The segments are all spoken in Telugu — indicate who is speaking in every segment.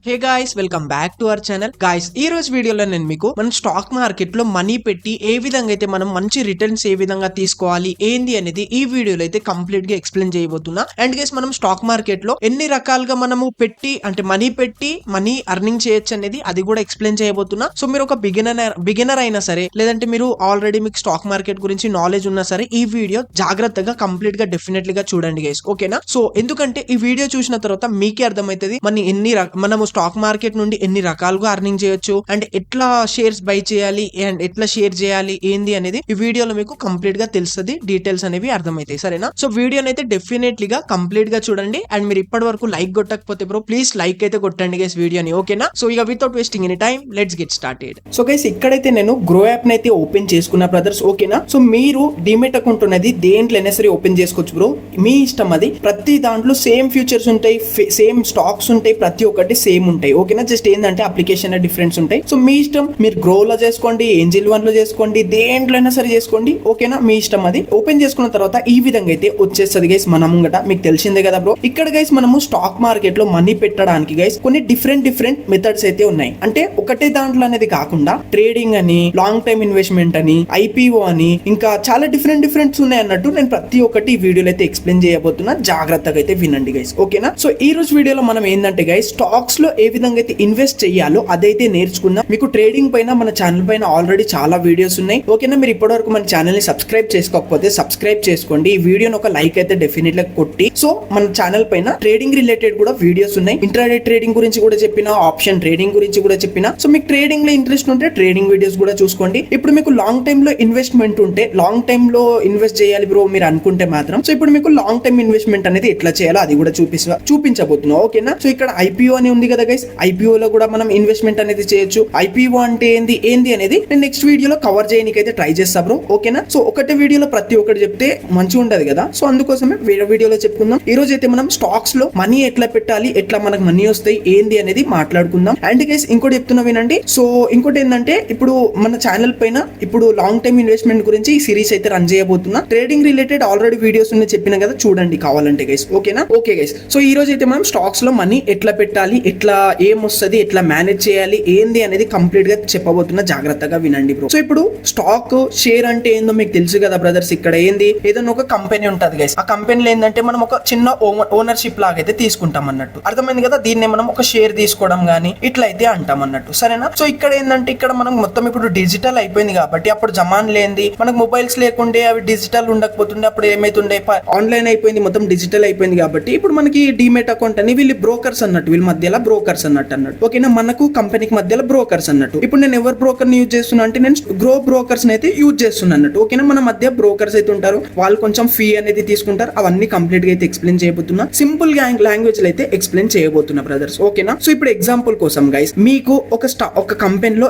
Speaker 1: Hey guys, welcome back to our channel. Guys, ఈ రోజు వీడియోలో నేను మీకు మనం స్టాక్ మార్కెట్ లో మనీ పెట్టి ఏ విధంగా అయితే మనం మంచి రిటర్న్స్ ఏ విధంగా తీసుకోవాలి ఏంది అనేది ఈ వీడియోలో అయితే కంప్లీట్ గా ఎక్స్ప్లెయిన్ చేయబోతున్నా. అండ్ గైస్, మనం స్టాక్ మార్కెట్ లో ఎన్ని రకాలుగా మనము పెట్టి అంటే మనీ పెట్టి మనీ అర్నింగ్ చేయొచ్చు అనేది అది కూడా ఎక్స్ప్లెయిన్ చేయబోతున్నా. సో మీరు ఒక బిగినర్ అయినా సరే, లేదంటే మీరు ఆల్రెడీ మీకు స్టాక్ మార్కెట్ గురించి నాలెడ్జ్ ఉన్నా సరే, ఈ వీడియో జాగ్రత్తగా కంప్లీట్ గా డెఫినెట్లీ గా చూడండి గైస్, ఓకేనా? సో ఎందుకంటే ఈ వీడియో చూసిన తర్వాత మీకే అర్థమవుతుంది మనము స్టాక్ మార్కెట్ నుండి ఎన్ని రకాలుగా అర్నింగ్ చేయొచ్చు, అండ్ ఎట్లా షేర్స్ బై చేయాలి, అండ్ ఎట్లా షేర్ చేయాలి ఏంది అనేది ఈ వీడియోలో మీకు కంప్లీట్ గా తెలుస్తుంది. డీటెయిల్స్ అనేవి అర్థమవుతాయి, సరేనా? సో వీడియోని అయితే డెఫినెట్లీ గా కంప్లీట్ గా చూడండి. అండ్ మీరు ఇప్పటి వరకు లైక్ కొట్టకపోతే బ్రో, ప్లీజ్ లైక్ అయితే కొట్టండి గైస్ వీడియోని, ఓకేనా? సో ఇక without wasting any time let's get started. So guys, ఇక్కడైతే నేను గ్రో యాప్ అయితే ఓపెన్ చేసుకున్నా బ్రదర్స్, ఓకేనా? సో మీరు డిమెట్ అకౌంట్ అనేది దేంట్లోనే సరే ఓపెన్ చేసుకోవచ్చు బ్రో, మీ ఇష్టం అది. ప్రతి దాంట్లో సేమ్ ఫ్యూచర్స్ ఉంటాయి, సేమ్ స్టాక్స్ ఉంటాయి, ప్రతి ఒక్కటి సేమ్ ఉంటాయి, ఓకేనా? జస్ట్ ఏంటంటే అప్లికేషన్ డిఫరెన్స్ ఉంటాయి. సో మీ ఇష్టం, మీరు గ్రో లో చేసుకోండి, ఏంజిల్ వన్ లో చేసుకోండి, దేంట్లో అయినా సరే చేసుకోండి, ఓకేనా? మీ ఇష్టం అది. ఓపెన్ చేసుకున్న తర్వాత ఈ విధంగా అయితే వచ్చేస్తుంది గైస్ మన ముంగట, మీకు తెలిసిందే కదా బ్రో. ఇక్కడ గైస్ మనము స్టాక్ మార్కెట్ లో మనీ పెట్టడానికి గైస్ కొన్ని డిఫరెంట్ మెథడ్స్ అయితే ఉన్నాయి. అంటే ఒకటే దాంట్లో అనేది కాకుండా ట్రేడింగ్ అని, లాంగ్ టైమ్ ఇన్వెస్ట్మెంట్ అని, ఐపీఓ అని, ఇంకా చాలా డిఫరెంట్స్ ఉన్నాయి అన్నట్టు నేను ప్రతి ఒక్కటి ఈ వీడియోలో అయితే ఎక్స్ప్లెయిన్ చేయబోతున్నా. జాగ్రత్తగా అయితే వినండి గైస్, ఓకేనా? సో ఈ రోజు వీడియోలో మనం ఏంటంటే గైస్, స్టాక్స్ లో ఏ విధంగా అయితే ఇన్వెస్ట్ చేయాలో అదైతే నేర్చుకుందాం. మీకు ట్రేడింగ్ పైన మన ఛానల్ పైన ఆల్రెడీ చాలా వీడియోస్ ఉన్నాయి, ఓకేనా? మీరు ఇప్పటివరకు మన ఛానల్ ని సబ్స్క్రైబ్ చేసుకోకపోతే సబ్స్క్రైబ్ చేసుకోండి. ఈ వీడియోని ఒక లైక్ అయితే డెఫినెట్ గా కొట్టి, సో మన ఛానల్ పైన ట్రేడింగ్ రిలేటెడ్ కూడా వీడియోస్ ఉన్నాయి. ఇంట్రాడే ట్రేడింగ్ గురించి కూడా చెప్పిన, ఆప్షన్ ట్రేడింగ్ గురించి కూడా చెప్పిన. సో మీకు ట్రేడింగ్ లో ఇంట్రెస్ట్ ఉంటే ట్రేడింగ్ వీడియోస్ కూడా చూసుకోండి. ఇప్పుడు మీకు లాంగ్ టైమ్ లో ఇన్వెస్ట్మెంట్ ఉంటే, లాంగ్ టైమ్ లో ఇన్వెస్ట్ చేయాలి బ్రో మీరు అనుకుంటే మాత్రం, సో ఇప్పుడు మీకు లాంగ్ టైమ్ ఇన్వెస్ట్మెంట్ అనేది ఎట్లా చేయాలో అది కూడా చూపించబోతున్నా, ఓకేనా? సో ఇక్కడ ఐపీఓ అని ఉంది కదా గైస్, ఐపీఓ లో కూడా మనం ఇన్వెస్ట్మెంట్ అనేది చేయొచ్చు. ఐపీఓ అంటే ఏంది అనేది నేను నెక్స్ట్ వీడియోలో కవర్ చేయడానికి అయితే ట్రై చేస్తా బ్రో, ఓకేనా? సో ఒకటే వీడియోలో ప్రతి ఒక్కటి చెప్తే మంచిగా ఉండదు కదా, సో అందుకోసమే వేరే వీడియోలో చెప్పుకుందాం. ఈ రోజు అయితే మనం స్టాక్స్ లో మనీ ఎట్లా పెట్టాలి, ఎట్లా మనకు మనీ వస్తాయి ఏంది అనేది మాట్లాడుకుందాం. అండ్ గైస్ ఇంకోటి చెప్తున్నా వినండి. సో ఇంకోటి ఏంటంటే, ఇప్పుడు మన ఛానల్ పైన ఇప్పుడు లాంగ్ టైమ్ ఇన్వెస్ట్మెంట్ గురించి ఈ సిరీస్ అయితే రన్ చేయబోతున్నా. ట్రేడింగ్ రిలేటెడ్ ఆల్రెడీ వీడియోస్ ఉన్నాయి, చెప్పిన కదా, చూడండి కావాలంటే గైస్, ఓకేనా? ఓకే గైస్, సో ఈ రోజు అయితే మనం స్టాక్స్ లో మనీ ఎట్లా పెట్టాలి, ఎట్లా ఏం వస్తుంది, ఎట్లా మేనేజ్ చేయాలి ఏంది అనేది కంప్లీట్ గా చెప్పబోతున్నా. జాగ్రత్తగా వినండి బ్రో. సో ఇప్పుడు స్టాక్ షేర్ అంటే ఏందో మీకు తెలుసు కదా బ్రదర్స్. ఇక్కడ ఏంది, ఏదైనా ఒక కంపెనీ ఉంటది గైస్, ఆ కంపెనీలో ఏంటంటే మనం ఒక చిన్న ఓనర్షిప్ లాగా అయితే తీసుకుంటాం అన్నట్టు, అర్థమైంది కదా? దీన్ని మనం ఒక షేర్ తీసుకోవడం గానీ ఇట్లా అయితే అంటాం అన్నట్టు, సరేనా? సో ఇక్కడ ఏంటంటే, ఇక్కడ మనం మొత్తం ఇప్పుడు డిజిటల్ అయిపోయింది కాబట్టి, అప్పుడు జమాన్ లేనిది మనకు మొబైల్స్ లేకుండే, అవి డిజిటల్ ఉండకపోతుండే, అప్పుడు ఏమైతుండే ఆన్లైన్ అయిపోయింది, మొత్తం డిజిటల్ అయిపోయింది కాబట్టి ఇప్పుడు మనకి డిమెట్ అకౌంట్ అని వీళ్ళు బ్రోకర్స్ అన్నట్టు, వీళ్ళ మధ్యలో బ్రోకర్స్ అన్నట్టు, ఓకేనా? మనకు కంపెనీకి మధ్యలో బ్రోకర్స్ అన్నట్టు. ఇప్పుడు నేను ఎవరు బ్రోకర్ ని యూజ్ చేస్తున్నా అంటే, నేను గ్రో బ్రోకర్స్ అయితే యూజ్ చేస్తున్నా అన్నట్టు, ఓకేనా? మన మధ్య బ్రోకర్స్ అయితే ఉంటారు, వాళ్ళు కొంచెం ఫీ అనేది తీసుకుంటారు. అవన్నీ కంప్లీట్ గా అయితే ఎక్స్ప్లెయిన్ చేయబోతున్నా, సింపుల్ లాంగ్వేజ్ లో అయితే ఎక్స్ప్లెయిన్ చేయబోతున్నా బ్రదర్స్, ఓకేనా? సో ఇప్పుడు ఎగ్జాంపుల్ కోసం గైస్, మీకు ఒక కంపెనీలో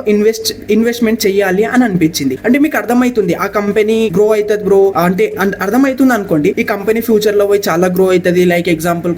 Speaker 1: ఇన్వెస్ట్మెంట్ చేయాలి అని అనిపించింది అంటే, మీకు అర్థమవుతుంది ఆ కంపెనీ గ్రో అవుతుంది బ్రో అంటే అర్థమవుతుంది అనుకోండి, ఈ కంపెనీ ఫ్యూచర్ లో పోయి చాలా గ్రో అవుతుంది. లైక్ ఎగ్జాంపుల్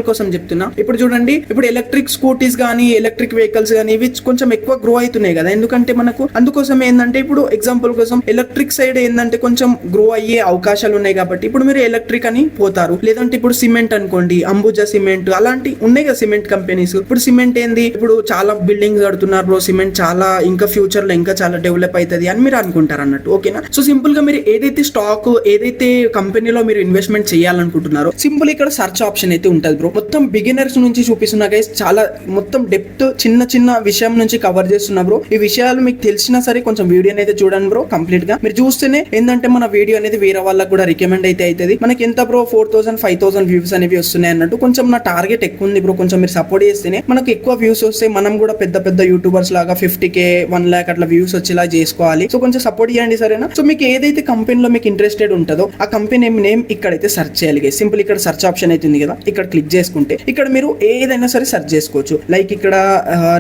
Speaker 1: కోసం చెప్తున్నా. ఇప్పుడు చూడండి, ఇప్పుడు ఎలక్ట్రిక్ స్కూటీస్ గానీ, ఎలక్ట్రిక్ వెహికల్స్ గానీ ఇవి కొంచెం ఎక్కువ గ్రో అవుతున్నాయి కదా, ఎందుకంటే మనకు అందుకోసం ఏంటంటే, ఇప్పుడు ఎగ్జాంపుల్ కోసం ఎలక్ట్రిక్ సైడ్ ఏంటంటే కొంచెం గ్రో అయ్యే అవకాశాలు ఉన్నాయి కాబట్టి ఇప్పుడు మీరు ఎలక్ట్రిక్ అని పోతారు. లేదంటే ఇప్పుడు సిమెంట్ అనుకోండి, అంబుజా సిమెంట్ అలాంటి ఉన్నాయి కదా సిమెంట్ కంపెనీస్. ఇప్పుడు సిమెంట్ ఏంది, ఇప్పుడు చాలా బిల్డింగ్స్ కడుతున్నారు బ్రో, సిమెంట్ చాలా ఇంకా ఫ్యూచర్ లో ఇంకా చాలా డెవలప్ అవుతుంది అని మీరు అనుకుంటారు అన్నట్టు, ఓకేనా? సో సింపుల్ గా మీరు ఏదైతే స్టాక్, ఏదైతే కంపెనీలో మీరు ఇన్వెస్ట్మెంట్ చేయాలనుకుంటున్నారో, సింపుల్ ఇక్కడ సర్చ్ ఆప్షన్ అయితే ఉంటుంది బ్రో. మొత్తం బిగినర్స్ నుంచి చూపిస్తున్నా గైస్, చాలా మొత్తం డెప్త్ చిన్న విషయం నుంచి కవర్ చేస్తున్నా బ్రో. ఈ విషయాలు మీకు తెలిసినా సరే కొంచెం వీడియోని అయితే చూడండి బ్రో. కంప్లీట్ గా మీరు చూస్తేనే ఏంటంటే మన వీడియో అనేది వేరే వాళ్ళకి కూడా రికమెండ్ అయితే అవుతుంది. మనకి ఎంత బ్రో 4000 5000 వ్యూస్ అనేవి వస్తున్నాయి అన్నట్టు. కొంచెం నా టార్గెట్ ఎక్కువ ఉంది బ్రో, కొంచెం మీరు సపోర్ట్ చేస్తేనే మనకు ఎక్కువ వ్యూస్ వస్తాయి. మనం కూడా పెద్ద యూట్యూబర్స్ లాగా 50k 1 lakh అట్లా వ్యూస్ వచ్చేలా చేసుకోవాలి. సో కొంచెం సపోర్ట్ చేయండి, సరేనా? సో మీకు ఏదైతే కంపెనీలో మీకు ఇంట్రెస్టెడ్ ఉంటుందో ఆ కంపెనీ నేమ్ ఇక్కడైతే సెర్చ్ చేయాలి గైస్. సింపుల్ ఇక్కడ సెర్చ్ ఆప్షన్ అయితే ఉంది కదా, ఇక్కడ క్లిక్ చేసుకుంటే ఇక్కడ మీరు ఏదైనా సరే సెర్చ్ చేసుకోవచ్చు. లైక్ ఇక్కడ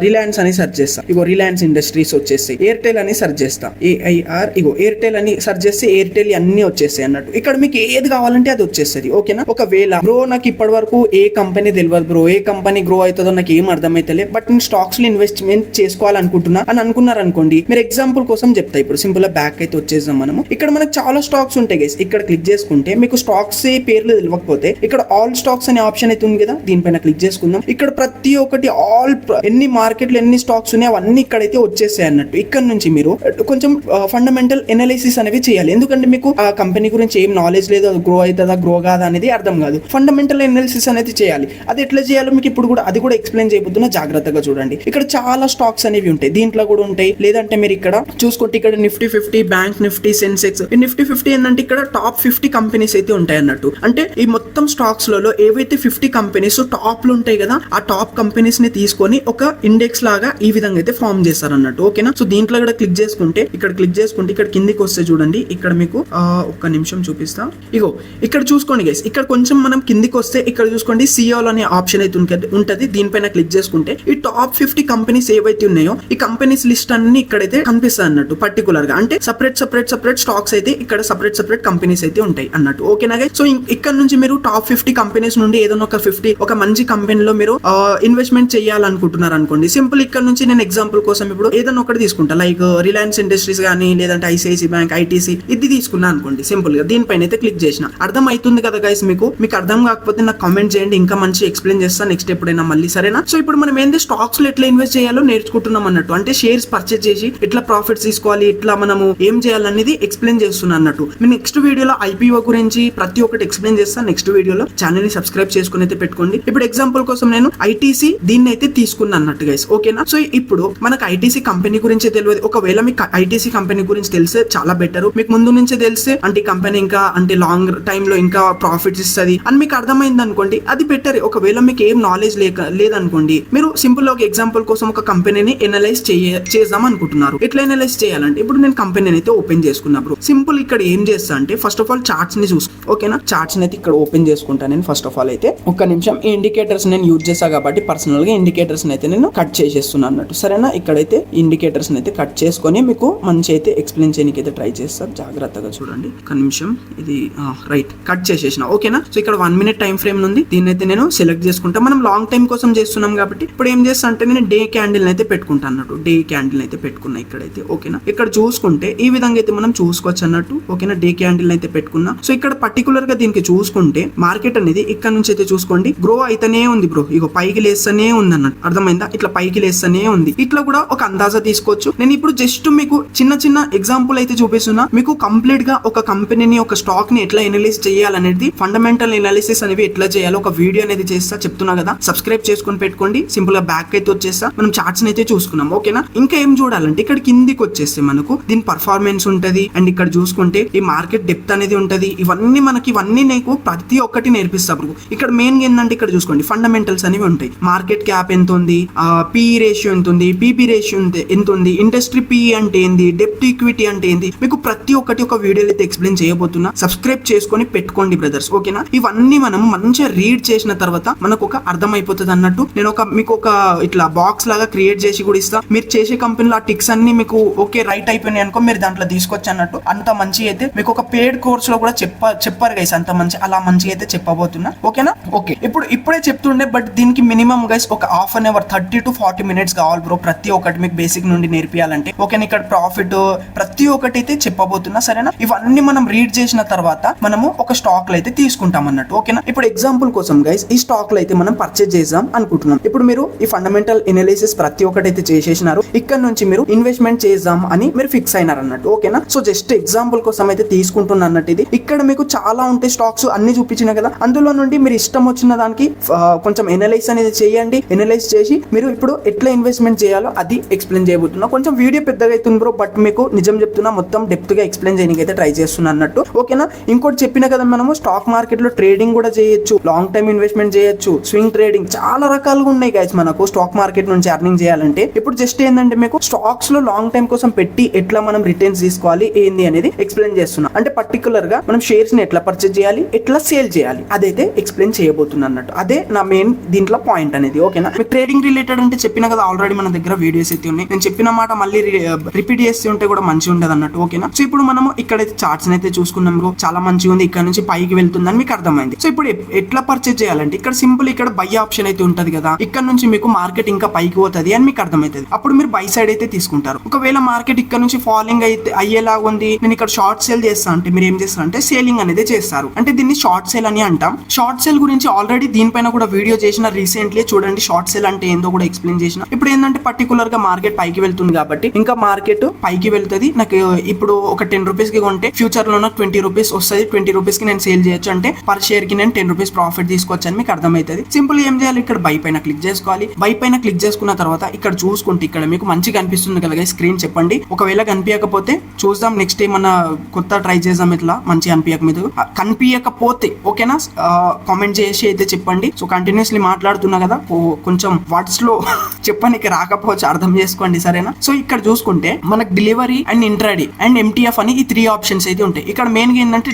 Speaker 1: రిలయన్స్ అని సెర్చ్ చేస్తా, ఇగో రిలయన్స్ ఇండస్ట్రీస్ వచ్చేస్తాయి. ఎయిర్టెల్ అని సెర్చ్ చేస్తా, ఏఐఆర్, ఇగో ఎయిర్టెల్ అని సెర్చ్ చేస్తే ఎయిర్టెల్ అన్ని వచ్చేస్తాయి అన్నట్టు. ఇక్కడ మీకు ఏది కావాలంటే అది వచ్చేస్తుంది, ఓకేనా? ఒకవేళ బ్రో నాకు ఇప్పటి వరకు ఏ కంపెనీ తెలియదు బ్రో, ఏ కంపెనీ గ్రో అవుతుందో నాకు ఏం అర్థమైతలే, బట్ నేను స్టాక్స్ లో ఇన్వెస్ట్మెంట్ చేసుకోవాలనుకుంటున్నా అని అనుకున్నారు అనుకోండి, మీరు ఎగ్జాంపుల్ కోసం చెప్తా. ఇప్పుడు సింపుల్ గా బ్యాక్ అయితే వచ్చేసాం మనము. ఇక్కడ మనకు చాలా స్టాక్స్ ఉంటాయి గైస్. ఇక్కడ క్లిక్ చేసుకుంటే మీకు స్టాక్స్ పేర్లు తెలియకపోతే ఇక్కడ ఆల్ స్టాక్స్ అనే ఆప్షన్ అయితే ఉంది కదా, దీనిపైన క్లిక్ చేసుకుందాం. ఇక్కడ
Speaker 2: ప్రతి ఒక్కటి ఎన్ని మార్కెట్లు ఎన్ని స్టాక్స్ ఉన్నాయి అవన్నీ ఇక్కడైతే వచ్చేసాయి అన్నట్టు. ఇక్కడ నుంచి మీరు కొంచెం ఫండమెంటల్ ఎనాలిసిస్ అనేవి చేయాలి. ఎందుకంటే మీకు ఆ కంపెనీ గురించి ఏం నాలెడ్జ్ లేదు, అది గ్రో అవుతుందా గ్రో కాదా అనేది అర్థం కాదు. ఫండమెంటల్ ఎనాలిసిస్ అనేది చేయాలి. అది ఎట్లా చేయాలో మీకు ఇప్పుడు కూడా అది కూడా ఎక్స్ప్లెయిన్ చేయబోతున్నా, జాగ్రత్తగా చూడండి. ఇక్కడ చాలా స్టాక్స్ అనేవి ఉంటాయి, దీంట్లో కూడా ఉంటాయి. లేదంటే మీరు ఇక్కడ చూసుకుంటే ఇక్కడ నిఫ్టీ 50, బ్యాంక్ నిఫ్టీ, సెన్సెక్స్. ఈ నిఫ్టీ 50 ఏంటంటే ఇక్కడ టాప్ 50 కంపెనీస్ అయితే ఉంటాయి అన్నట్టు. అంటే ఈ మొత్తం స్టాక్స్ లలో ఏవైతే 50 కంపెనీస్ టాప్ లో ఉంటాయి కదా, ఆ టాప్ కంపెనీస్ ని తీసుకొని ఒక ఇండెక్స్ లాగా ఈ విధంగా అయితే ఫామ్ చేస్తారు అన్నట్టు. ఓకేనా. సో దీంట్లో కూడా క్లిక్ చేసుకుంటే ఇక్కడ కిందికి వస్తే చూడండి, ఇక్కడ మీకు ఒక్క నిమిషం చూపిస్తా. ఇగో ఇక్కడ చూసుకోండి గైస్, ఇక్కడ కొంచెం మనం కిందికి వస్తే ఇక్కడ చూసుకోండి సిఓ అనే ఆప్షన్ అయితే ఉంటది. దీనిపైన క్లిక్ చేసుకుంటే ఈ టాప్ 50 కంపెనీస్ ఏవైతే ఉన్నాయో ఈ కంపెనీస్ లిస్ట్ అన్ని ఇక్కడైతే కనిపిస్తాయి అన్నట్టు. పర్టికులర్ గా అంటే సపరేట్ స్టాక్స్ అయితే ఇక్కడ సపరేట్ కంపెనీస్ అయితే ఉంటాయి అన్నట్టు. ఓకేనా గైస్. సో ఇక్కడ నుంచి మీరు టాప్ 50 కంపెనీస్ నుండి ఏదైనా ఒక మంచి కంపెనీలో మీరు ఇన్వెస్ట్మెంట్ చేయాలనుకుంటున్నారు అనుకోండి. సింపుల్ ఇక్కడ నుంచి నేను ఎగ్జాంపుల్ కోసం ఇప్పుడు ఏదైనా ఒకటి తీసుకుంటా, లైక్ రిలయన్స్ ఇండస్ట్రీస్ కానీ లేదంటే ఐసిఐసి బ్యాంక్, ఐటీసీ ఇది తీసుకున్నా అనుకోండి. సింపుల్ గా దీనిపైన అయితే క్లిక్ చేసిన. అర్థం అవుతుంది కదా గైస్ మీకు అర్థం కాకపోతే నాకు కామెంట్ చేయండి, ఇంకా మంచి ఎక్స్ప్లెయిన్ చేస్తాను నెక్స్ట్ ఎప్పుడైనా మళ్ళీ. సరేనా. సో ఇప్పుడు మనం ఏంటి స్టాక్స్ లో ఎట్లా ఇన్వెస్ట్ చేయాలో నేర్చుకుంటున్నాం అన్నట్టు. అంటే షేర్స్ పర్చేజ్ చేసి ఎట్లా ప్రాఫిట్స్ తీసుకోవాలి, ఎట్లా మనము ఏం చేయాలనేది ఎక్స్ప్లెయిన్ చేస్తున్నా అన్నట్టు. నేను నెక్స్ట్ వీడియోలో ఐపీఓ గురించి ప్రతి ఒక్కటి ఎక్స్ప్లెయిన్ చేస్తాను నెక్స్ట్ వీడియోలో. ఛానల్ ని సబ్స్క్రైబ్ చేసుకుని అయితే పెట్టుకోండి. ఇప్పుడు ఎగ్జాంపుల్ కోసం నేను ఐటీసీ దీన్ని అయితే తీసుకున్నా అన్నట్టు గైస్. ఓకేనా. సో ఇప్పుడు మనకు ఐటీసీ కంపెనీ గురించి తెలియదు. ఒకవేళ మీకు ఐటీసీ కంపెనీ గురించి తెలిసే చాలా బెటర్. మీకు ముందు నుంచే తెలిస్తే అంటే కంపెనీ ఇంకా అంటే లాంగ్ టైమ్ లో ఇంకా ప్రాఫిట్స్ ఇస్తుంది అని మీకు అర్థమైంది అనుకోండి, అది బెటర్. ఒకవేళ మీకు ఏం నాలెడ్జ్ లేదనుకోండి, మీరు సింపుల్ ఒక ఎగ్జాంపుల్ కోసం ఒక కంపెనీని ఎనలైజ్ చేద్దాం అనుకుంటున్నారు. ఎట్లా ఎనలైజ్ చేయాలంటే ఇప్పుడు నేను కంపెనీని అయితే ఓపెన్ చేసుకున్నా బ్రో. సింపుల్ ఇక్కడ ఏం చేస్తా అంటే ఫస్ట్ ఆఫ్ ఆల్ చార్ట్స్ ని చూసుకో. ఓకేనా. చార్ట్స్ అయితే ఇక్కడ ఓపెన్ చేసుకుంటాను నేను. ఫస్ట్ ఆఫ్ ఆల్ అయితే ఒక్క నిమిషం ఈ ఇండికేటర్స్ నేను యూజ్ చేస్తా కాబట్టి పర్సనల్ గా ఇండికేటర్స్ అయితే నేను కట్ చేసేస్తున్నా అన్నట్టు. సరేనా. ఇక్కడైతే ఇండికేటర్స్ అయితే కట్ చేసుకొని మీకు మంచి అయితే ఎక్స్ప్లెయిన్ చేయడానికి అయితే ట్రై చేస్తారు. జాగ్రత్తగా చూడండి. ఒక నిమిషం ఇది రైట్ కట్ చేసేసిన. ఓకేనా. సో ఇక్కడ 1 minute టైం ఫ్రేమ్ ఉంది. దీన్ని అయితే నేను సెలెక్ట్ చేసుకుంటా. మనం లాంగ్ టైం కోసం చేస్తున్నాం కాబట్టి ఇప్పుడు ఏం చేస్తా అంటే నేను డే క్యాండిల్ అయితే పెట్టుకుంటా అన్నట్టు. డే క్యాండిల్ అయితే పెట్టుకున్నా ఇక్కడైతే. ఓకేనా. ఇక్కడ చూసుకుంటే ఈ విధంగా అయితే మనం చూసుకోవచ్చు అన్నట్టు. ఓకేనా. డే క్యాండిల్ అయితే పెట్టుకున్నా. సో ఇక్కడ పర్టికులర్ గా దీనికి చూసుకుంటే మార్కెట్ అనేది ఇక్కడ నుంచి అయితే చూసుకోండి గ్రో అయితేనే ఉంది బ్రో. ఇగో పైకి లేస్తూనే ఉంది అన్నట్టు. అర్థమైందా. ఇట్లా పైకి లేస్తూనే ఉంది. ఇట్లా కూడా ఒక అందాజా తీసుకోవచ్చు. నేను ఇప్పుడు జస్ట్ మీకు చిన్న ఎగ్జాంపుల్ అయితే చూపిస్తున్నా. మీకు కంప్లీట్ గా ఒక కంపెనీని ఒక స్టాక్ ని ఎట్లా ఎనలైజ్ చేయాలనేది ఫండమెంటల్ ఎనాలిసిస్ అనేవి ఎట్లా చేయాలో ఒక వీడియో అనేది చేస్తా చెప్తున్నా కదా. సబ్స్క్రైబ్ చేసుకుని పెట్టుకోండి. సింపుల్ గా బ్యాక్ అయితే వచ్చేస్తా. మనం చార్ట్స్ అయితే చూసుకున్నాం. ఓకేనా. ఇంకా ఏం చూడాలంటే ఇక్కడ కిందికి వచ్చేస్తే మనకు దీని పర్ఫార్మెన్స్ ఉంటది. అండ్ ఇక్కడ చూసుకుంటే ఈ మార్కెట్ డెప్త్ అనేది ఉంటది. ఇవన్నీ నీకు ప్రతి ఒక్కటి నేర్పిస్తా బ్రో. ఇక్కడ మెయిన్ ఏంటంటే ఇక్కడ చూసుకోండి ఫండమెంటల్స్ అనేవి ఉంటాయి. మార్కెట్ క్యాప్ ఎంత ఉంది, పిఈ రేషియో ఎంత ఉంది, పీపీ రేషియో ఎంత ఉంది, ఇండస్ట్రీ పిఈ అంటే ఏంది, డెప్ట్ ఈక్విటీ అంటే ఏంది, మీకు ప్రతి ఒక్కటి ఒక వీడియోలో అయితే ఎక్స్ప్లెయిన్ చేయబోతున్నా. సబ్స్క్రైబ్ చేసుకొని పెట్టుకోండి బ్రదర్స్. ఓకేనా. ఇవన్నీ మనం మంచిగా రీడ్ చేసిన తర్వాత మనకు ఒక అర్థం అయిపోతుంది అన్నట్టు. నేను మీకు ఒక ఇట్లా బాక్స్ లాగా క్రియేట్ చేసి కూడా ఇస్తా. మీరు చేసే కంపెనీలో ఆ టిక్స్ అన్ని మీకు ఓకే రైట్ అయిపోయినాయి అనుకో, మీరు దాంట్లో తీసుకొచ్చి అన్నట్టు. అంత మంచి అయితే మీకు ఒక పేడ్ కోర్స్ లో కూడా చెప్పారు గైస్. అంత మంచి అలా మంచిగా అయితే చెప్పబోతున్నా. ఓకేనా. ఓకే. ఇప్పుడే చెప్తుండే బట్ దీనికి మినిమం గైస్ ఒక half an hour 30 to 40 minutes కావాలి బ్రో. ప్రతి ఒక్కటి మీకు బేసిక్ నుండి నేర్పియాలంటే. ఓకేనా. ఇక్కడ ప్రాఫిట్ ప్రతి ఒక్కటి అయితే చెప్పబోతున్నా. సరేనా. ఇవన్నీ మనం రీడ్ చేసిన తర్వాత మనము ఒక స్టాక్ లో అయితే తీసుకుంటాం అన్నట్టు. ఓకేనా. ఇప్పుడు ఎగ్జాంపుల్ కోసం గైస్ ఈ స్టాక్ లో అయితే మనం పర్చేజ్ చేద్దాం అనుకుంటున్నాం. ఇప్పుడు మీరు ఈ ఫండమెంటల్ ఎనాలిసిస్ ప్రతి ఒక్కటి అయితే చేసేసినారు. ఇక్కడ నుంచి మీరు ఇన్వెస్ట్మెంట్ చేద్దాం అని మీరు ఫిక్స్ అయినారు అన్నట్టు. ఓకేనా. సో జస్ట్ ఎగ్జాంపుల్ కోసం అయితే తీసుకుంటున్నా అన్నట్టు. ఇది ఇక్కడ మీకు చాలా ఉంటాయి స్టాక్స్ అన్ని చూపించిన కదా. అందులో నుండి మీరు ఇష్టం వచ్చిన దానికి కొంచెం ఎనలైజ్ అనేది చేయండి. ఎనలైజ్ చేసి మీరు ఇప్పుడు ఎట్లా ఇన్వెస్ట్మెంట్ చేయాలో అది ఎక్స్ప్లెయిన్ చేయబోతున్నా. కొంచెం వీడియో పెద్దగా అవుతుంది బ్రో బట్ మీకు నిజం చెప్తున్నా మొత్తం డెప్త్ గా ఎక్స్ప్లెయిన్ చేయడానికి అయితే ట్రై చేస్తున్నా అన్నట్టు. ఓకేనా. ఇంకోటి చెప్పిన కదా మనము స్టాక్ మార్కెట్ లో ట్రేడింగ్ కూడా చేయొచ్చు, లాంగ్ టైమ్ ఇన్వెస్ట్మెంట్ చేయొచ్చు, స్వింగ్ ట్రేడింగ్ చాలా రకాలుగా ఉన్నాయి గైస్ మనకు స్టాక్ మార్కెట్ నుంచి ఎర్నింగ్ చేయాలంటే. ఇప్పుడు జస్ట్ ఏంటంటే మీకు స్టాక్స్ లో లాంగ్ టైం కోసం పెట్టి ఎట్లా మనం రిటర్న్స్ తీసుకోవాలి ఏంది అనేది ఎక్స్ప్లెయిన్ చేస్తున్నా. అంటే పర్టికులర్ గా మనం షేర్స్ ని ఎట్లా పర్చేజ్ చేయాలి, ఎట్లా సేల్ చేయాలి అదైతే ఎక్స్ప్లెయిన్ చేయబోతున్నా అన్నట్టు. అదే నా మెయిన్ దీంట్లో పాయింట్ అనేది. ఓకేనా. మీకు ట్రేడింగ్ రిలేటెడ్ అంటే చెప్పిన కదా ఆల్రెడీ మన దగ్గర వీడియోస్ అయితే ఉన్నాయి. నేను చెప్పిన మాట మళ్ళీ రిపీట్ చేస్తూ ఉంటే కూడా మంచిగా ఉండదు అన్నట్టు. ఓకేనా. సో ఇప్పుడు మనము ఇక్కడైతే చార్ట్స్ అయితే చూసుకున్నాం బ్రో. చాలా మంచిగా ఉంది. ఇక్కడ నుంచి పైకి వెళ్తుందని మీకు అర్థమైంది. సో ఇప్పుడు ఎట్లా పర్చేజ్ చేయాలంటే ఇక్కడ సింపుల్ ఇక్కడ బై ఆప్షన్ అయితే ఉంటది కదా. ఇక్కడ నుంచి మీకు మార్కెట్ ఇంకా పైకి పోతుంది అని మీకు అర్థమవుతుంది. అప్పుడు మీరు బై సైడ్ అయితే తీసుకుంటారు. ఒకవేళ మార్కెట్ ఇక్కడ నుంచి ఫాలింగ్ అయితే అయ్యేలాగా ఉంది, నేను ఇక్కడ షార్ట్ సేల్ చేస్తా అంటే మీరు ఏం చేస్తారు అంటే సేలింగ్ అనేది చేస్తారు. అంటే దీన్ని షార్ట్ సేల్ అని అంటాం. షార్ట్ సేల్ గురించి ఆల్రెడీ దీనిపైన కూడా వీడియో చేసిన రీసెంట్లీ చూడండి షార్ట్ సేల్ అంటే ఏందో కూడా ఎక్స్ప్లెయిన్ చేసిన. ఇప్పుడు ఏంటంటే పర్టికులర్ గా మార్కెట్ పైకి వెళ్తుంది కాబట్టి ఇంకా మార్కెట్ పైకి వెళ్తుంది. నాకు ఇప్పుడు ఒక 10 రూపీస్ కి కొంటే ఫ్యూచర్ లో నాకు 20 రూపీస్ వస్తుంది. 20 రూపీస్ కి నేను సేల్ చేయొచ్చు అంటే పర్ షేర్ కి నేను 10 రూపీస్ ప్రాఫిట్ తీసుకోవచ్చు అని మీకు అర్థమవుతుంది. సింపుల్ ఏం చేయాలి, ఇక్కడ బై పైన క్లిక్ చేసుకోవాలి. బై పైన క్లిక్ చేసుకున్న తర్వాత ఇక్కడ చూసుకుంటే ఇక్కడ మీకు మంచిగా కనిపిస్తుంది కదా స్క్రీన్, చెప్పండి. ఒకవేళ కనిపించకపోతే చూద్దాం, నెక్స్ట్ ఏమన్నా కొత్త ట్రై చేద్దాం. ఇట్లా మంచిగా కనిపించకపోతే ఓకేనా, కామెంట్ చేసి అయితే చెప్పండి. సో కంటిన్యూస్లీ మాట్లాడుతున్నా కదా, కొంచెం వర్డ్స్ లో చెప్పడానికి రాకపోవచ్చు, అర్థం చేసుకోండి సరేనా. సో ఇక్కడ చూసుకుంటే మనకు delivery and intraday and MTF అని ఈ 3 ఆప్షన్స్ అయితే ఉంటాయి. ఇక్కడ మెయిన్ గా ఏంటంటే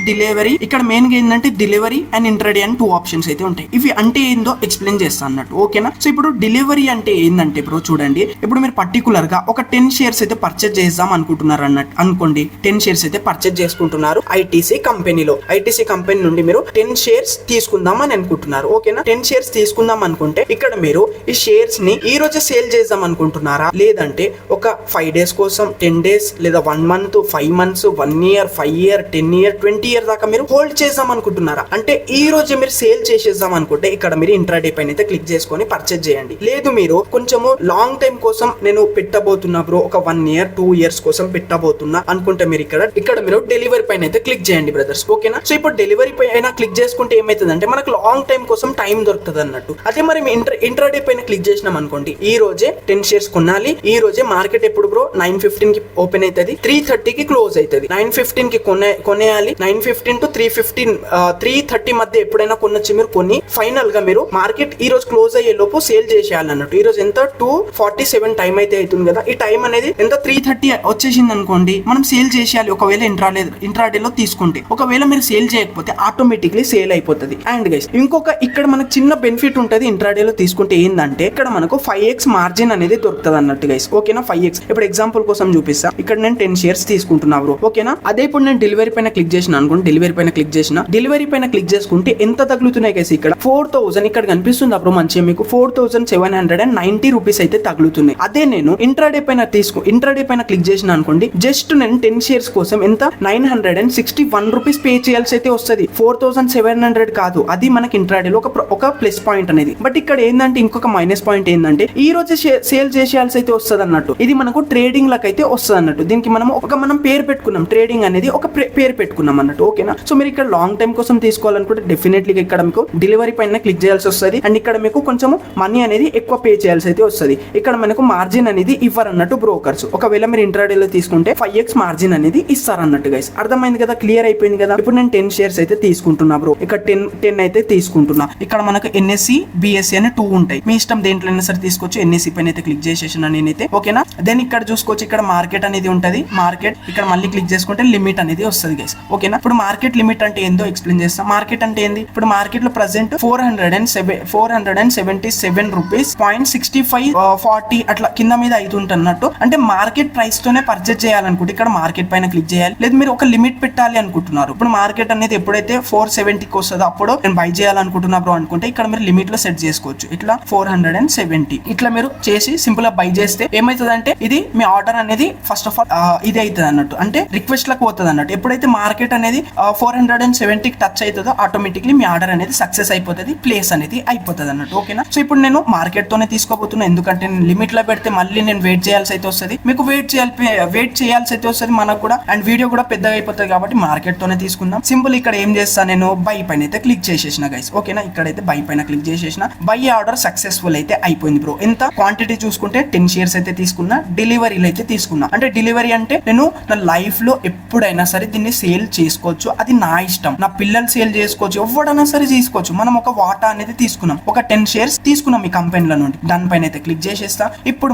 Speaker 2: డెలివరీ అండ్ ఇంట్రాడే అని 2 ఆప్షన్స్ అయితే ఉంటాయి. ఇవి అంటే ఏందో ఎక్స్ప్లెయిన్ చేస్తాను అన్నట్టు ఓకేనా. సో ఇప్పుడు డెలివరీ అంటే ఏంటంటే బ్రో చూడండి, ఇప్పుడు మీరు పర్టికులర్ గా ఒక 10 షేర్స్ అయితే పర్చేజ్ చేద్దాం అనుకుంటున్నారు అన్నట్టు అనుకోండి. 10 షేర్స్ అయితే పర్చేజ్ చేసుకుంటున్నారు ఐటీసీ కంపెనీలో. ఐటీసీ కంపెనీ నుండి మీరు 10 షేర్స్ తీసుకుందాం అని అనుకుంటున్నారు ఓకేనా. 10 షేర్స్ తీసుకుందాం అనుకుంటే ఇక్కడ మీరు ఈ షేర్స్ ని ఈ రోజు సేల్ చేద్దాం అనుకుంటున్నారా, లేదంటే ఒక 5 days కోసం 10 days లేదా 1 month 5 months 1 year 5 year 10 year 20 year దాకా మీరు హోల్డ్ చేద్దాం అనుకుంటున్నారా అంటే ఈ రోజు మీరు సేల్ చేసేద్దాం అనుకుంటే ఇక్కడ మీరు ఇంట్రాడే పైన అయితే క్లిక్ చేసుకొని పర్చేజ్ చేయండి. లేదు మీరు కొంచెము లాంగ్ టైం కోసం నేను పెట్టబోతున్నా బ్రో, ఒక 1 year 2 years కోసం పెట్టబోతున్నా అనుకుంటే మీరు ఇక్కడ మీరు డెలివరీ పైన అయితే క్లిక్ చేయండి బ్రదర్స్ ఓకేనా. సో ఇప్పుడు డెలివరీ పైన క్లిక్ చేసుకుంటే ఏమైతుంది అంటే మనకు లాంగ్ టైం కోసం టైం దొరుకుతుంది అన్నట్టు. అదే మరి ఇంట్రాడే పైన క్లిక్ చేసినాం అనుకోండి, ఈ రోజే 10 షేర్స్ కొనాలి. ఈ రోజే మార్కెట్ ఎప్పుడు బ్రో 9:15 కి ఓపెన్ అవుతుంది, 3:30 కి క్లోజ్ అవుతుంది. 9:15 కి కొనేయాలి. 9:15 to 3:30 మధ్య ఎప్పుడైనా కొనొచ్చు మీరు. కొన్ని ఫైనల్ గా మీరు మార్కెట్ ఈ రోజు క్లోజ్ అయ్యే లోపు సేల్ చేసేయాలి అన్నట్టు. ఈ రోజు ఎంత 2:47 టైం అయితే అవుతుంది కదా, ఈ టైం అనేది ఎంత 3:30 వచ్చేసింది అనుకోండి, మనం సేల్ చేసేయాలి. ఒకవేళ ఇంట్రాడేలో తీసుకుంటే, ఒకవేళ మీరు సేల్ చేయకపోతే ఆటోమేటిక్లీ సేల్ అయిపోతుంది. అండ్ గైస్ ఇంకొక ఇక్కడ మనకు చిన్న బెనిఫిట్ ఉంటుంది ఇంట్రాడేలో తీసుకుంటే ఏంటంటే ఇక్కడ మనకు 5x మార్జిన్ అనేది దొరుకుతుంది అన్నట్టు గైస్ ఓకేనా. 5x ఇప్పుడు ఎగ్జాంపుల్ కోసం చూపిస్తా. ఇక్కడ నేను 10 షేర్స్ తీసుకుంటున్నా బ్రో ఓకేనా. అదే ఇప్పుడు నేను డెలివరీ పైన క్లిక్ చేసిన అనుకోండి, డెలివరీ పైన క్లిక్ చేసుకుంటే ఎంత తగులుతున్నాయి గైస్, ఇక్కడ 4000 ఇక్కడ కనిపిస్తుంది అప్పుడు మంచిగా మీకు 4790 రూపీస్ అయితే తగులుతున్నాయి. అదే నేను ఇంట్రాడే పైన క్లిక్ చేసిన అనుకోండి, జస్ట్ నేను 10 షేర్స్ కోసం ఎంత 961 రూపీస్ పే చేయాల్సి అయితే వస్తుంది. 4700 కాదు, అది మనకి ఇంట్రాడేలో ఒక ప్లస్ పాయింట్ అనేది. బట్ ఇక్కడ ఏంటంటే ఇంకొక మైనస్ పాయింట్ ఏంటంటే ఈ రోజు సేల్ చేసేయాల్సి అయితే వస్తుంది అన్నట్టు. ఇది మనకు ట్రేడింగ్ లకు అయితే వస్తుంది అన్నట్టు. దీనికి మనం పేరు పెట్టుకున్నాం, ట్రేడింగ్ అనేది ఒక పేరు పెట్టుకున్నాం అన్నట్టు ఓకేనా. సో మీరు ఇక్కడ లాంగ్ టైం కోసం తీసుకోవాలనుకుంటే డెఫినెట్లీ ఇక్కడ మీకు డెలివరీ పైన క్లిక్ చేయాల్సి వస్తుంది. అండ్ ఇక్కడ మీకు కొంచెం మనీ అనేది ఎక్కువ పే చేయాల్సి అయితే వస్తుంది. ఇక్కడ మనకు మార్జిన్ అనేది ఇవ్వరు అన్నట్టు బ్రోకర్స్. ఒకవేళ మీరు ఇంట్రాడేలో తీసుకుంటే 5x మార్జిన్ అనేది ఇస్తారు అన్నట్టు గైస్. అర్థమైంది కదా, క్లియర్ అయిపోయింది కదా. ఇప్పుడు నేను 10 షేర్స్ అయితే తీసుకుంటున్నా బ్రో, ఇక్కడ 10 అయితే తీసుకుంటున్నా. ఇక్కడ మనకు NSE BSE అని 2 ఉంటాయి, మీ ఇష్టం దేంట్లో అయినా సరే తీసుకోవచ్చు. NSE పైన అయితే క్లిక్ చేసేసిన నేనైతే ఓకేనా. దెన్ ఇక్కడ చూసుకోవచ్చు, ఇక్కడ మార్కెట్ అనేది ఉంటది. మార్కెట్ ఇక్కడ మళ్ళీ క్లిక్ చేసుకుంటే లిమిట్ అనేది వస్తుంది గైస్ ఓకేనా. ఇప్పుడు మార్కెట్ లిమిట్ అంటే ఏందో ఎక్స్ప్లెయిన్ చేస్తాం. మార్కెట్ అంటే ఏంది, ఇప్పుడు మార్కెట్ లో ప్రెసెంట్ 477 రూపీస్ 0.6540 అట్లా కింద మీద అవుతుంటున్నట్టు. అంటే మార్కెట్ ప్రైస్ తోనే పర్చేజ్ చేయాలనుకుంటే ఇక్కడ మార్కెట్ పైన క్లిక్ చేయాలి. లేదు మీరు ఒక లిమిట్ పెట్టాలి అనుకుంటున్నారు, ఇప్పుడు మార్కెట్ అనేది ఎప్పుడైతే 470కి వస్తుందో అప్పుడు నేను బై చేయాలనుకుంటున్నా బ్రో అనుకుంటే ఇక్కడ మీరు లిమిట్ లో సెట్ చేసుకోవచ్చు. ఇట్లా 470 ఇట్లా మీరు చేసి సింపుల్ గా బై చేస్తే ఏమైతుంది అంటే ఇది మీ ఆర్డర్ అనేది ఫస్ట్ ఆఫ్ ఆల్ ఇది అవుతుంది అన్నట్టు, అంటే రిక్వెస్ట్ లకు పోతుంది అన్నట్టు. ఎప్పుడైతే మార్కెట్ అనేది 470కి టచ్ అవుతుందో ఆటోమేటిక్లీ మీ ఆర్డర్ అనేది సక్సెస్ అయిపోతుంది, ప్లేస్ అనేది అయిపోతుంది అన్నట్టు ఓకేనా. సో ఇప్పుడు నేను మార్కెట్ తోనే తీసుకోబోతున్నా, ఎందుకంటే నేను లిమిట్ లో పెడితే మళ్ళీ నేను వెయిట్ చేయాల్సి అయితే వస్తుంది, మీకు వెయిట్ చేయాల్సి అయితే వస్తుంది మనకు కూడా, అండ్ వీడియో కూడా పెద్దగా అయిపోతుంది కాబట్టి మార్కెట్ తోనే తీసుకుందాం. సింపుల్ ఇక్కడ ఏం చేస్తాను నేను బై పైన అయితే క్లిక్ చేసేసిన గైస్ ఓకేనా. ఇక్కడైతే బై పైన క్లిక్ చేసేసిన, బై ఆర్డర్ సక్సెస్ఫుల్ అయితే అయిపోయింది బ్రో. ఎంత క్వాంటిటీ చూసుకుంటే 10 షేర్స్ అయితే తీసుకున్నా, డెలివరీలు అయితే తీసుకున్నా. అంటే డెలివరీ అంటే నేను నా లైఫ్ లో ఎప్పుడైనా సరే దీన్ని సేల్ చేసుకోవచ్చు, అది నా ఇష్టం. నా పిల్లలు సేల్ చేసుకోవచ్చు, ఎవడైనా సరే తీసుకోవచ్చు. మనం ఒక వాటా అనేది తీసుకున్నాం, ఒక 10 షేర్స్ తీసుకున్నాం ఈ కంపెనీల నుండి. దానిపైన అయితే క్లిక్ చేసేస్తా. ఇప్పుడు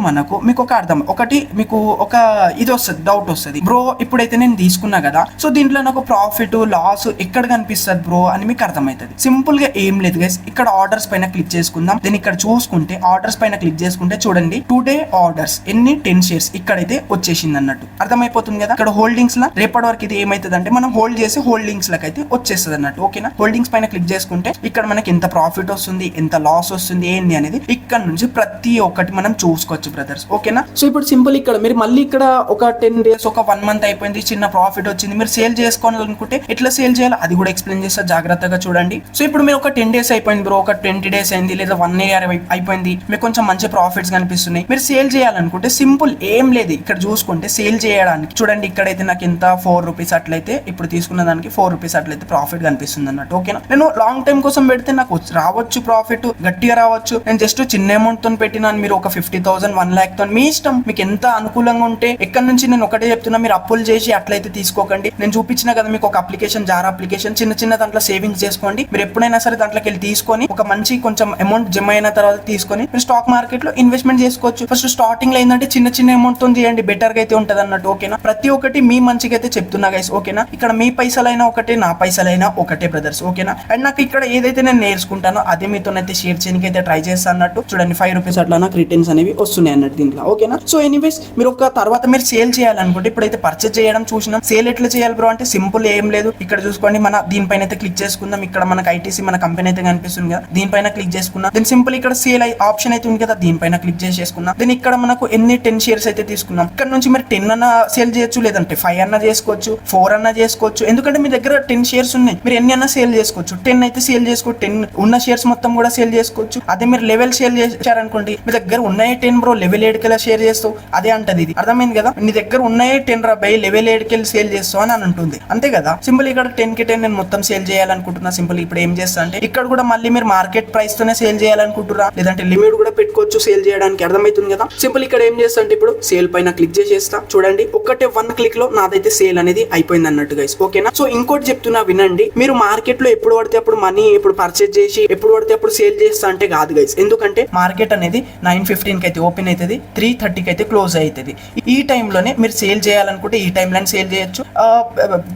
Speaker 2: మీకు ఒక అర్థం ఒకటి మీకు ఒక ఇది వస్తుంది, డౌట్ వస్తుంది బ్రో, ఇప్పుడైతే నేను తీసుకున్నా కదా, సో దీంట్లో నాకు ప్రాఫిట్ లాస్ ఎక్కడ కనిపిస్తుంది బ్రో అని మీకు అర్థమవుతుంది. సింపుల్ గా ఏం లేదు గైస్, ఇక్కడ ఆర్డర్స్ పైన క్లిక్ చేసుకుందాం. దెన్ ఇక్కడ చూసుకుంటే ఆర్డర్స్ పైన క్లిక్ క్లిక్ చేసుకుంటే చూడండి టుడే ఆర్డర్స్ ఎన్ని 10 షేర్స్ ఇక్కడైతే వచ్చేసింది అన్నట్టు అర్థమైపోతుంది కదా. ఇక్కడ హోల్డింగ్స్ లా రేపటి వరకు ఇది ఏమైతుంది అంటే మనం హోల్డ్ చేసి హోల్డింగ్స్ లకి అయితే వచ్చేస్తుంది అన్నట్టు. ఓకేనా, హోల్డింగ్స్ పైన క్లిక్ చేసుకుంటే ఇక్కడ మనకి ఎంత ప్రాఫిట్ వస్తుంది, ఎంత లాస్ వస్తుంది, ఏంది అనేది ఇక్కడ నుంచి ప్రతి ఒక్కటి మనం చూసుకోవచ్చు బ్రదర్స్. ఓకేనా, సో ఇప్పుడు సింపుల్ ఇక్కడ మీరు మళ్ళీ ఇక్కడ ఒక 10 డేస్ ఒక 1 మంత్ అయిపోయింది, చిన్న ప్రాఫిట్ వచ్చింది, మీరు సేల్ చేసుకోవాలనుకుంటే ఎట్లా సేల్ చేయాలి అది కూడా ఎక్స్ప్లెయిన్ చేస్తా, జాగ్రత్తగా చూడండి. సో ఇప్పుడు మీరు ఒక 10 డేస్ అయిపోయింది బ్రో, ఒక 20 డేస్ అయింది, లేదా 1 ఇయర్ అయిపోయింది, మీకు కొంచెం మంచి ప్రాఫిట్స్ కనిపిస్తున్నాయి, మీరు సేల్ చేయాలనుకుంటే సింపుల్ ఏం లేదు, ఇక్కడ చూసుకుంటే సేల్ చేయడానికి చూడండి ఇక్కడైతే నాకు ఎంత 4 రూపీస్ అట్లయితే ఇప్పుడు తీసుకున్న దానికి 4 రూపీస్ అట్లయితే ప్రాఫిట్ కనిపిస్తుంది అన్నట్టు. ఓకేనా, నేను లాంగ్ టైం కోసం పెడితే నాకు రావచ్చు ప్రాఫిట్ గట్టిగా రావచ్చు, నేను జస్ట్ చిన్న అమౌంట్ తో పెట్టినాను, మీరు ఒక 50,000 1 lakh తో మీ ఇష్టం, మీకు ఎంత అనుకూలంగా ఉంటే. ఎక్కడ నుంచి నేను ఒకటే చెప్తున్నా, మీరు అప్పులు చేసి అట్లయితే తీసుకోకండి. నేను చూపించిన కదా మీకు ఒక అప్లికేషన్, జార్ అప్లికేషన్, చిన్న దాంట్లో సేవింగ్స్ చేసుకోండి. మీరు ఎప్పుడైనా సరే దాంట్లోకి వెళ్ళి తీసుకొని ఒక మంచి కొంచెం అమౌంట్ జమ అయిన తర్వాత తీసుకొని మీరు స్టాక్ మార్కెట్ లో ఇన్వెస్ట్మెంట్ చేసుకోవచ్చు. ఫస్ట్ స్టార్టింగ్ లో ఏంటంటే చిన్న అమౌంట్ తో చేయండి, బెటర్ గా అయితే ఉంటది అన్నట్టు. ఓకేనా, ప్రతి ఒక్కటి మీ మంచిగా అయితే చెప్తున్నా గైస్. ఓకేనా, ఇక్కడ మీ పైసలైనా ఒకటే, నా పైసలైనా ఒకటే బ్రదర్స్. ఓకేనా, అండ్ నాకు ఇక్కడ ఏదైతే నేను నేర్చుకుంటానో అదే మీతోనైతే షేర్ చేయడానికి అయితే ట్రై చేస్తాను అన్నట్టు. చూడండి 5 రూపీస్ అట్లా నాకు రిటర్న్స్ అనేవి వస్తున్నాయి అన్నట్టు దీంట్లో. ఓకేనా, సో ఎనీవేస్ మీరు ఒక తర్వాత మీరు సేల్ చేయాలనుకుంటే ఇప్పుడైతే పర్చేజ్ చేయడం చూసినాం, సేల్ ఎట్లా చేయాలి బ్రో అంటే సింపుల్ ఏం లేదు. ఇక్కడ చూసుకోండి, మన దీనిపైన అయితే క్లిక్ చేసుకుందాం. ఇక్కడ మనకు ఐటీసీ మన కంపెనీ అయితే కనిపిస్తుంది కదా, దీనిపైన క్లిక్ చేసుకున్నాం. దెన్ సింపుల్ ఇక్కడ సేల్ ఆప్షన్ అయితే ఉంది కదా, దీనిపైన క్లిక్ చేసుకున్నాం. దెన్ ఇక్కడ మనకు ఎన్ని 10 షేర్స్ అయితే తీసుకున్నాం. ఇక్కడ నుంచి మీరు 10 అన్న సేల్ చేయొచ్చు, లేదంటే 5 అన్న చేసుకోవచ్చు, 4 అన్న చేసుకోవచ్చు. ఎందుకంటే మీ దగ్గర 10 షేర్స్ ఉన్నాయి, మీరు ఎన్ని అన్న సేల్ చేసుకోవచ్చు. 10 అయితే సేల్ చేసుకోవచ్చు, 10 ఉన్న షేర్స్ మొత్తం కూడా సేల్ చేసుకోవచ్చు. అదే మీరు లెవెల్ సేల్ చేశారనుకోండి, మీ దగ్గర ఉన్నాయి 10 బ్రో, లెవెల్ 8 షేర్ చేస్తావు అదే అంటది ఇది. అర్థమైంది కదా, నీ దగ్గర ఉన్నాయి 10 రూపాయి, లెవెల్ 8 సేల్ చేస్తావు అని అంటుంది, అంతే కదా. సింపుల్ ఇక్కడ 10 నేను మొత్తం సేల్ చేయాలనుకుంటున్నా. సింపుల్ ఇప్పుడు ఏం చేస్తా అంటే ఇక్కడ కూడా మళ్ళీ మీరు మార్కెట్ ప్రైస్ తోనే సేల్ చేయాలనుకుంటున్నా, లేదంటే లిమిట్ కూడా పెట్టుకోవచ్చు సేల్ చేయడానికి. అర్థమవుతుంది కదా. సింపుల్ ఇక్కడ ఏం చేస్తా అంటే ఇప్పుడు సేల్ పైన క్లిక్ చేసేస్తా. చూడండి ఒక్కటే 1 క్లిక్ లో నాదైతే సేల్ అనేది అయిపోయింది అన్నట్టు గైస్. ఓకేనా, సో ఇంకోటి చెప్తున్నా వినండి, మీరు మార్కెట్ లో ఎప్పుడు పడితే అప్పుడు మనీ ఇప్పుడు పర్చేజ్ చేసి ఎప్పుడు పడితే అప్పుడు సేల్ చేస్తా అంటే కాదు గైస్. ఎందుకంటే మార్కెట్ అనేది 9:15 కి అయితే ఓపెన్ అవుతుంది, 3:30 కి అయితే క్లోజ్ అవుతుంది. ఈ టైంలోనే మీరు సేల్ చేయాలనుకుంటే ఈ టైంలోనే సేల్ చేయొచ్చు,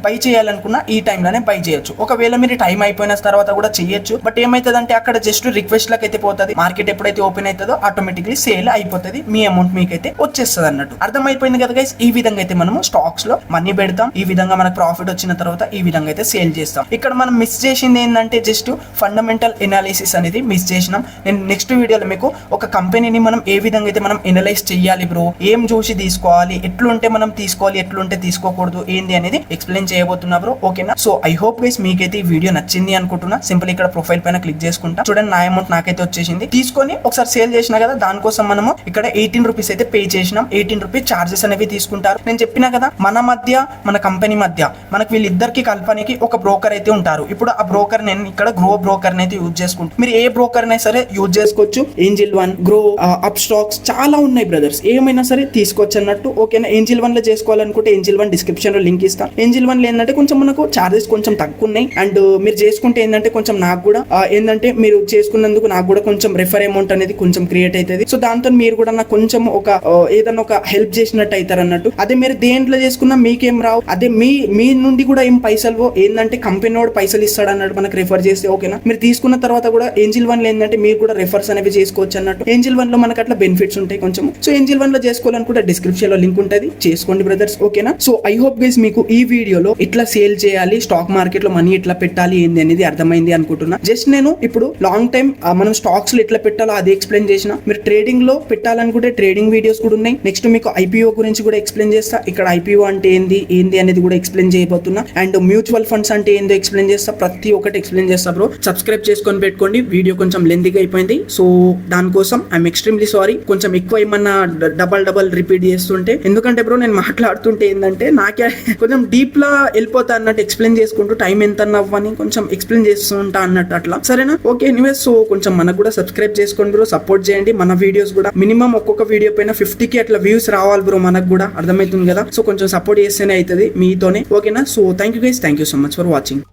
Speaker 2: బై చేయాలనుకున్నా ఈ టైంలోనే బై చేయొచ్చు. ఒకవేళ మీరు టైం అయిపోయిన తర్వాత కూడా చేయొచ్చు. బట్ ఏమైతుంది అంటే అక్కడ జస్ట్ రిక్వెస్ట్ లకు అయితే పోతుంది. మార్కెట్ ఎప్పుడైతే ఓపెన్ అవుతుందో ఆటోమేటిక్లీ సేల్ అయిపోతుంది, మీ అమౌంట్ మీకైతే వచ్చేస్తుంది అన్నట్టు. అర్థమైపోయింది కదా గైస్. ఈ విధంగా అయితే మనము స్టాక్స్ లో మనీ పెడతాం, ఈ విధంగా మనకు ప్రాఫిట్ వచ్చిన తర్వాత ఈ విధంగా అయితే సేల్ చేస్తాం. ఇక్కడ మనం మిస్ చేసింది ఏంటంటే జస్ట్ ఫండమెంటల్ ఎనాలిసిస్ అనేది మిస్ చేసినాం. నేను నెక్స్ట్ వీడియోలో మీకు ఒక కంపెనీని మనం ఏ విధంగా అయితే మనం ఎనలైజ్ చేయాలి బ్రో, ఏం చూసి తీసుకోవాలి, ఎట్లుంటే మనం తీసుకోవాలి, ఎట్లుంటే తీసుకోకూడదు, ఏంది అనేది ఎక్స్ప్లెయిన్ చేయబోతున్నా బ్రో. ఓకేనా, సో ఐ హోప్ గైస్ మీకైతే ఈ వీడియో నచ్చింది అనుకుంటున్నా. సింపుల్ ఇక్కడ ప్రొఫైల్ పైన క్లిక్ చేసుకుంటా. చూడండి నా అమౌంట్ నాకైతే వచ్చేసింది. తీసుకొని ఒకసారి సేల్ చేసినా కదా, దానికోసం మనము ఇక్కడ 18 రూపీస్ అయితే పే చేసినాం. 18 రూపీస్ చార్జెస్ అనేవి తీసుకుంటారు. నేను చెప్పినా కదా, మన మధ్య మన కంపెనీ మధ్య మనకు వీళ్ళిద్దరికి కల్పనకి ఒక బ్రోకర్ అయితే ఉంటారు. ఇప్పుడు ఆ బ్రోకర్ నేను ఇక్కడ గ్రో బ్రోకర్ అయితే యూజ్ చేసుకుంటాను. మీరు ఏ బ్రోకర్ అయినా సరే యూజ్ చేసుకోవచ్చు. ఏంజిల్ 1, గ్రో, అప్ స్టాక్స్ చాలా ఉన్నాయి బ్రదర్స్, ఏమైనా సరే తీసుకోవచ్చు అన్నట్టు. ఓకేనా, ఏంజిల్ 1 లో చేసుకోవాలనుకుంటే ఏంజిల్ 1 డిస్క్రిప్షన్ లో లింక్ ఇస్తాను. ఏంజిల్ 1 లో ఏంటంటే కొంచెం మనకు చార్జెస్ కొంచెం తక్కువ ఉన్నాయి. అండ్ మీరు చేసుకుంటే ఏంటంటే కొంచెం నాకు కూడా ఏంటంటే మీరు చేసుకున్నందుకు నాకు కూడా కొంచెం రెఫర్ అమౌంట్ అనేది కొంచెం క్రియేట్ అవుతుంది. సో దాంతో మీరు కూడా నాకు కొంచెం ఒక ఏదైనా ఒక హెల్ప్ చేసినట్టు అవుతారు అన్నట్టు. అదే మీరు దేంట్లో చేసుకున్నా మీకేం రావు, అదే మీ నుండి కూడా ఏం పైసలు ఏంటంటే కంపెనీ వాడు పైసలు ఇస్తాడు అన్నట్టు మనకు రెఫర్ చేస్తే. ఓకేనా, మీరు తీసుకున్న తర్వాత కూడా ఏంజిల్ 1 లో ఏంటంటే మీరు కూడా రెఫర్స్ అనేవి చేసుకోవచ్చు అన్నట్టు. ఏంజిల్ 1 లో మనకు అట్లా బెనిఫిట్స్ ఉంటాయి కొంచెం. సో ఏంజిల్ 1 లో చేసుకోవాలనుకుంటే డిస్క్రిప్షన్ లో లింక్ ఉంటుంది, చేసుకోండి బ్రదర్స్. ఓకేనా, సో ఐ హోప్ గైస్ మీకు ఈ వీడియోలో ఇట్లా సేల్ చేయాలి, స్టాక్ మార్కెట్ లో మనీ ఎట్లా పెట్టాలి ఏంది అనేది అర్థమైంది అనుకుంటున్నా. జస్ట్ నేను ఇప్పుడు లాంగ్ టైం మనం స్టాక్స్ లో ఎట్లా పెట్టాలో అది ఎక్స్ప్లెయిన్ చేసిన. మీరు ట్రేడింగ్ లో పెట్టాలనుకుంటే ట్రేడింగ్ వీడియోస్ కూడా ఉన్నాయి. నెక్స్ట్ మీకు ఐపీఓ గురించి కూడా ఎక్స్ప్లెయిన్ చేస్తా. ఇక్కడ ఐపీఓ అంటే ఏంది అనేది కూడా ఎక్స్ప్లెయిన్ చేయబోతున్నా. అండ్ మ్యూచువల్ ఫండ్స్ అంటే ఏందో ఎక్స్ప్లెయిన్ చేస్తా, ప్రతి ఒక్కటి ఎక్స్ప్లెయిన్ చేస్తా బ్రో. సబ్స్క్రైబ్ చేసుకొని పెట్టుకోండి. వీడియో కొంచెం లెంతీగా అయిపోయింది, సో దానికోసం ఐఎమ్ ఎక్స్ట్రీమ్లీ సారీ. కొంచెం ఎక్కువ ఏమన్నా డబల్ రిపీట్ చేస్తుంటే, ఎందుకంటే బ్రో నేను మాట్లాడుతుంటే ఏంటంటే నాకే కొంచెం డీప్ లా వెళ్ళిపోతా అన్నట్టు, ఎక్స్ప్లెయిన్ చేసుకుంటూ టైం ఎంత అవ్వని కొంచెం ఎక్స్ప్లెయిన్ చేస్తుంటా అన్నట్టు అట్లా. సరేనా, ఓకే. ఎనీవేస్ సో కొంచెం మనకు కూడా సబ్స్క్రైబ్ చేసుకోండి బ్రో, సపోర్ట్ చేయండి. మన వీడియోస్ కూడా మినిమం ఒక్కొక్క వీడియో పైన 50కి అట్లా వ్యూస్ రావాలి బ్రో, మనకు కూడా అర్థమవుతుంది కదా. సో కొంచెం సపోర్ట్ చేస్తేనే అవుతుంది మీతోనే. ఓకేనా, so thank you guys, thank you so much for watching.